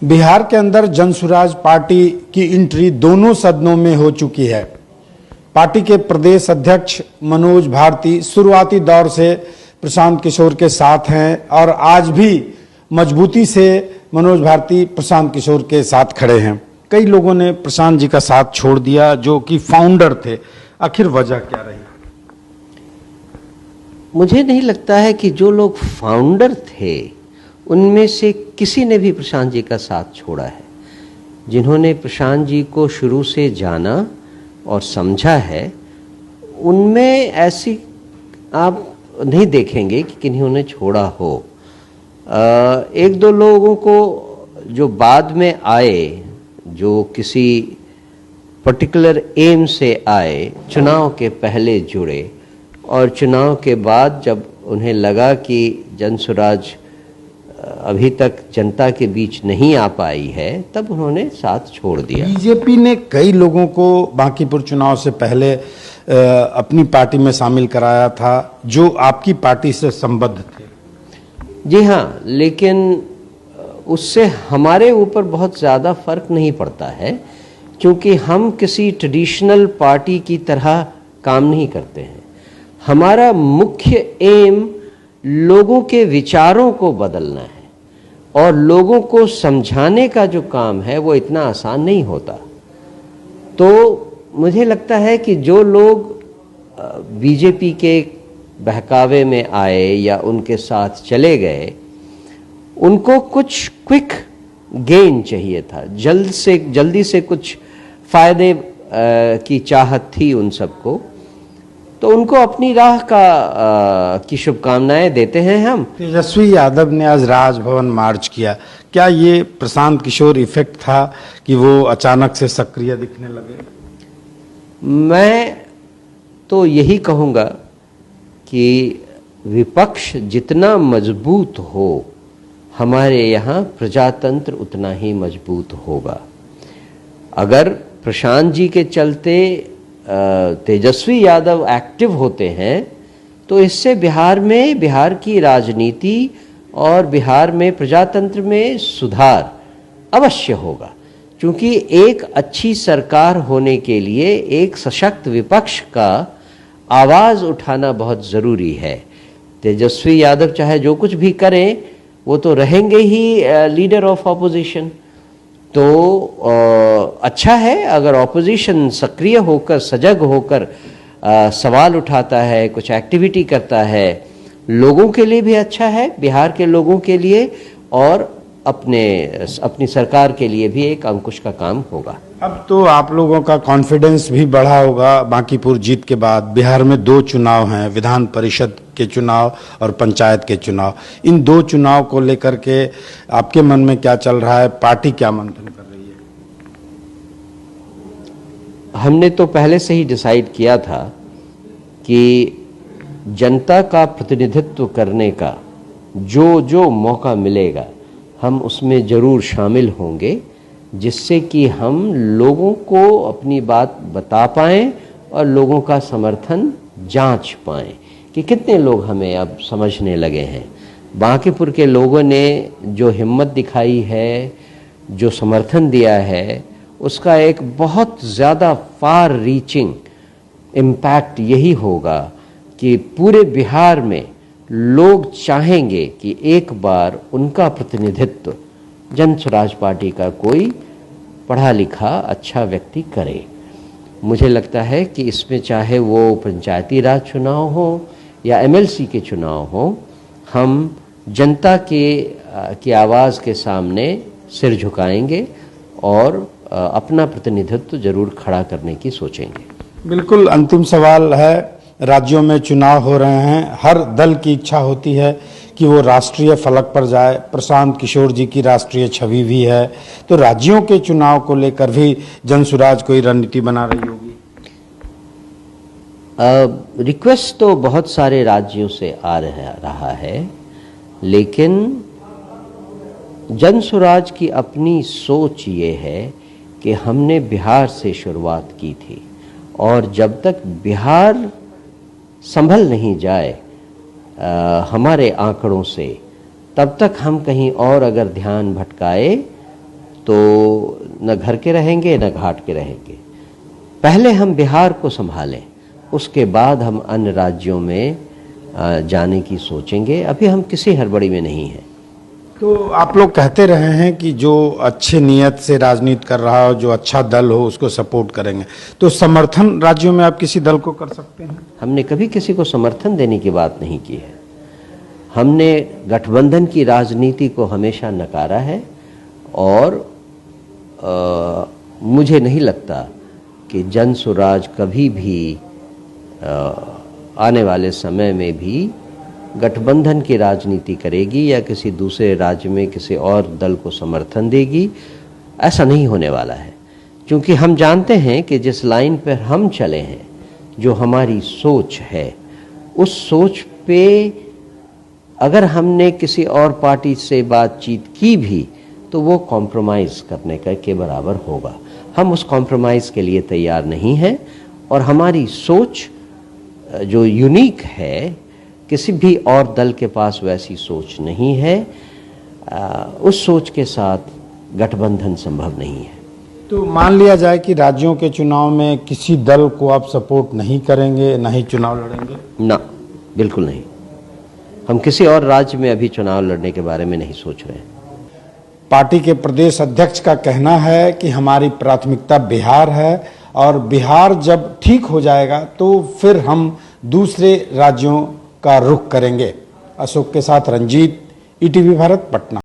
बिहार के अंदर जनसुराज पार्टी की एंट्री दोनों सदनों में हो चुकी है। पार्टी के प्रदेश अध्यक्ष मनोज भारती शुरुआती दौर से प्रशांत किशोर के साथ हैं और आज भी मजबूती से मनोज भारती प्रशांत किशोर के साथ खड़े हैं। कई लोगों ने प्रशांत जी का साथ छोड़ दिया जो कि फाउंडर थे। आखिर वजह क्या रही? मुझे नहीं लगता है कि जो लोग फाउंडर थे उनमें से किसी ने भी प्रशांत जी का साथ छोड़ा है। जिन्होंने प्रशांत जी को शुरू से जाना और समझा है, उनमें ऐसी आप नहीं देखेंगे कि किन्हीं ने छोड़ा हो। एक दो लोगों को जो बाद में आए, जो किसी पर्टिकुलर एम से आए, चुनाव के पहले जुड़े और चुनाव के बाद जब उन्हें लगा कि जनसुराज अभी तक जनता के बीच नहीं आ पाई है, तब उन्होंने साथ छोड़ दिया। बीजेपी ने कई लोगों को बांकीपुर चुनाव से पहले अपनी पार्टी में शामिल कराया था जो आपकी पार्टी से संबद्ध थे। जी हाँ, लेकिन उससे हमारे ऊपर बहुत ज़्यादा फर्क नहीं पड़ता है, क्योंकि हम किसी ट्रेडिशनल पार्टी की तरह काम नहीं करते हैं। हमारा मुख्य एम लोगों के विचारों को बदलना है और लोगों को समझाने का जो काम है वो इतना आसान नहीं होता। तो मुझे लगता है कि जो लोग बीजेपी के बहकावे में आए या उनके साथ चले गए, उनको कुछ क्विक गेन चाहिए था, जल्दी से कुछ फायदे की चाहत थी उन सबको। तो उनको अपनी राह की शुभकामनाएं देते हैं हम। तेजस्वी यादव ने आज राजभवन मार्च किया, क्या ये प्रशांत किशोर इफेक्ट था कि वो अचानक से सक्रिय दिखने लगे? मैं तो यही कहूँगा कि विपक्ष जितना मजबूत हो, हमारे यहाँ प्रजातंत्र उतना ही मजबूत होगा। अगर प्रशांत जी के चलते तेजस्वी यादव एक्टिव होते हैं तो इससे बिहार की राजनीति और बिहार में प्रजातंत्र में सुधार अवश्य होगा। क्योंकि एक अच्छी सरकार होने के लिए एक सशक्त विपक्ष का आवाज़ उठाना बहुत ज़रूरी है। तेजस्वी यादव चाहे जो कुछ भी करें, वो तो रहेंगे ही लीडर ऑफ ऑपोजिशन। तो अच्छा है अगर ऑपोजिशन सक्रिय होकर, सजग होकर सवाल उठाता है, कुछ एक्टिविटी करता है। लोगों के लिए भी अच्छा है, बिहार के लोगों के लिए, और अपनी सरकार के लिए भी एक अंकुश का काम होगा। अब तो आप लोगों का कॉन्फिडेंस भी बढ़ा होगा बांकीपुर जीत के बाद। बिहार में 2 चुनाव हैं, विधान परिषद के चुनाव और पंचायत के चुनाव। इन 2 चुनाव को लेकर के आपके मन में क्या चल रहा है? पार्टी क्या मंथन कर रही है? हमने तो पहले से ही डिसाइड किया था कि जनता का प्रतिनिधित्व करने का जो मौका मिलेगा हम उसमें ज़रूर शामिल होंगे, जिससे कि हम लोगों को अपनी बात बता पाएँ और लोगों का समर्थन जांच पाएँ कि कितने लोग हमें अब समझने लगे हैं। बांकीपुर के लोगों ने जो हिम्मत दिखाई है, जो समर्थन दिया है, उसका एक बहुत ज़्यादा फार रीचिंग इम्पैक्ट यही होगा कि पूरे बिहार में लोग चाहेंगे कि एक बार उनका प्रतिनिधित्व जनसुराज पार्टी का कोई पढ़ा लिखा अच्छा व्यक्ति करे। मुझे लगता है कि इसमें चाहे वो पंचायती राज चुनाव हो या एमएलसी के चुनाव हो, हम जनता की आवाज़ के सामने सिर झुकाएंगे और अपना प्रतिनिधित्व जरूर खड़ा करने की सोचेंगे। बिल्कुल अंतिम सवाल है, राज्यों में चुनाव हो रहे हैं, हर दल की इच्छा होती है कि वो राष्ट्रीय फलक पर जाए। प्रशांत किशोर जी की राष्ट्रीय छवि भी है, तो राज्यों के चुनाव को लेकर भी जनसुराज कोई रणनीति बना रही होगी? रिक्वेस्ट तो बहुत सारे राज्यों से आ रहा है, लेकिन जनसुराज की अपनी सोच ये है कि हमने बिहार से शुरुआत की थी और जब तक बिहार संभल नहीं जाए हमारे आंकड़ों से, तब तक हम कहीं और अगर ध्यान भटकाए तो न घर के रहेंगे न घाट के रहेंगे। पहले हम बिहार को संभालें, उसके बाद हम अन्य राज्यों में जाने की सोचेंगे। अभी हम किसी हड़बड़ी में नहीं हैं। तो आप लोग कहते रहे हैं कि जो अच्छे नियत से राजनीति कर रहा हो, जो अच्छा दल हो, उसको सपोर्ट करेंगे। तो समर्थन राज्यों में आप किसी दल को कर सकते हैं? हमने कभी किसी को समर्थन देने की बात नहीं की है। हमने गठबंधन की राजनीति को हमेशा नकारा है और मुझे नहीं लगता कि जन स्वराज कभी भी आने वाले समय में भी गठबंधन की राजनीति करेगी या किसी दूसरे राज्य में किसी और दल को समर्थन देगी। ऐसा नहीं होने वाला है, क्योंकि हम जानते हैं कि जिस लाइन पर हम चले हैं, जो हमारी सोच है, उस सोच पे अगर हमने किसी और पार्टी से बातचीत की भी तो वो कॉम्प्रोमाइज़ करने के बराबर होगा। हम उस कॉम्प्रोमाइज़ के लिए तैयार नहीं हैं और हमारी सोच जो यूनिक है, किसी भी और दल के पास वैसी सोच नहीं है। उस सोच के साथ गठबंधन संभव नहीं है। तो मान लिया जाए कि राज्यों के चुनाव में किसी दल को आप सपोर्ट नहीं करेंगे, ना ही चुनाव लड़ेंगे? ना, बिल्कुल नहीं। हम किसी और राज्य में अभी चुनाव लड़ने के बारे में नहीं सोच रहे हैं। पार्टी के प्रदेश अध्यक्ष का कहना है कि हमारी प्राथमिकता बिहार है और बिहार जब ठीक हो जाएगा तो फिर हम दूसरे राज्यों का रुख करेंगे। अशोक के साथ रंजीत, ईटीवी भारत, पटना।